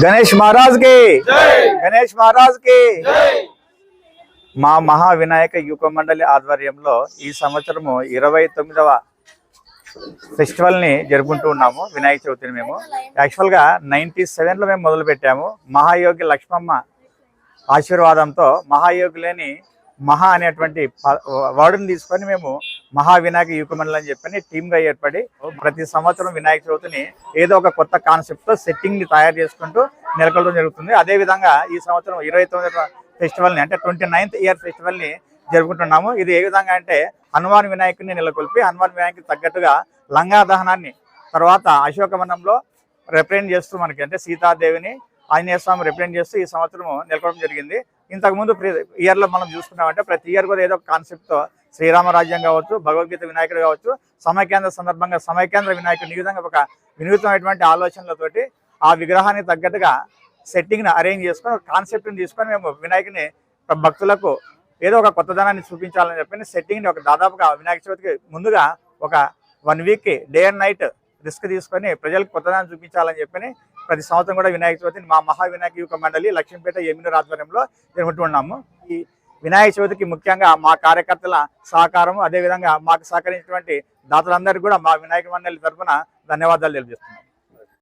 గణేష్ మహారాజ్ కి గణేష్ మహారాజ్ కి మా మహా వినాయక యువ మండలి ఆధ్వర్యంలో ఈ సంవత్సరము 29వ ఫెస్టివల్ ని జరుపుకుంటూ ఉన్నాము. వినాయక చవితిని మేము యాక్చువల్గా 97లో మేము మొదలు పెట్టాము. మహాయోగి లక్ష్మమ్మ ఆశీర్వాదంతో మహాయోగులేని మహా అనేటువంటి వర్డ్ని తీసుకొని మేము మహా వినాయక యువ మండలి అని చెప్పని టీమ్గా ఏర్పడి ప్రతి సంవత్సరం వినాయక చవితిని ఏదో ఒక కొత్త కాన్సెప్ట్తో సెట్టింగ్ని తయారు చేసుకుంటూ నెలకొల్పడం జరుగుతుంది. అదేవిధంగా ఈ సంవత్సరం 29వ ఫెస్టివల్ని అంటే 29th ఇయర్ ఫెస్టివల్ని జరుపుకుంటున్నాము. ఇది ఏ విధంగా అంటే హనుమాన్ వినాయకుడిని నెలకొల్పి హనుమాన్ వినాయకుడికి తగ్గట్టుగా లంగా దహనాన్ని తర్వాత అశోకవనంలో రిప్రజెంట్ చేస్తూ మనకి అంటే సీతాదేవిని ఆంజనేయ స్వామి రిప్రజెంట్ చేస్తూ ఈ సంవత్సరం నెలకొల్పడం జరిగింది. ఇంతకుముందు ఇయర్లో మనం చూసుకున్నామంటే ప్రతి ఇయర్ కూడా ఏదో ఒక కాన్సెప్ట్తో శ్రీరామరాజ్యం కావచ్చు, భగవద్గీత వినాయకుడు కావచ్చు, సమైక్యాంధ్ర సందర్భంగా సమైక్యాంధ్ర వినాయకుడు ఈ విధంగా ఒక వినూత్నమైనటువంటి ఆలోచనలతోటి ఆ విగ్రహానికి తగ్గట్టుగా సెట్టింగ్ని అరేంజ్ చేసుకొని ఒక కాన్సెప్ట్ని తీసుకొని మేము వినాయకుని భక్తులకు ఏదో ఒక కొత్తదనాన్ని చూపించాలని చెప్పి సెట్టింగ్ని ఒక దాదాపుగా వినాయక చవితికి ముందుగా ఒక 1 week day and night risk తీసుకొని ప్రజలకు కొత్తదనాన్ని చూపించాలని చెప్పి ప్రతి సంవత్సరం కూడా వినాయక చవితిని మా మహా వినాయక యువ మండలి లక్ష్మీపేట ఎమ్మినూరు ఆధ్వర్యంలో జరుగుతున్నాము. ఈ వినాయక చవితికి ముఖ్యంగా మా కార్యకర్తల సహకారము అదేవిధంగా మాకు సహకరించినటువంటి దాతలందరికీ కూడా మా వినాయక మండలి తరఫున ధన్యవాదాలు తెలియజేస్తున్నాం.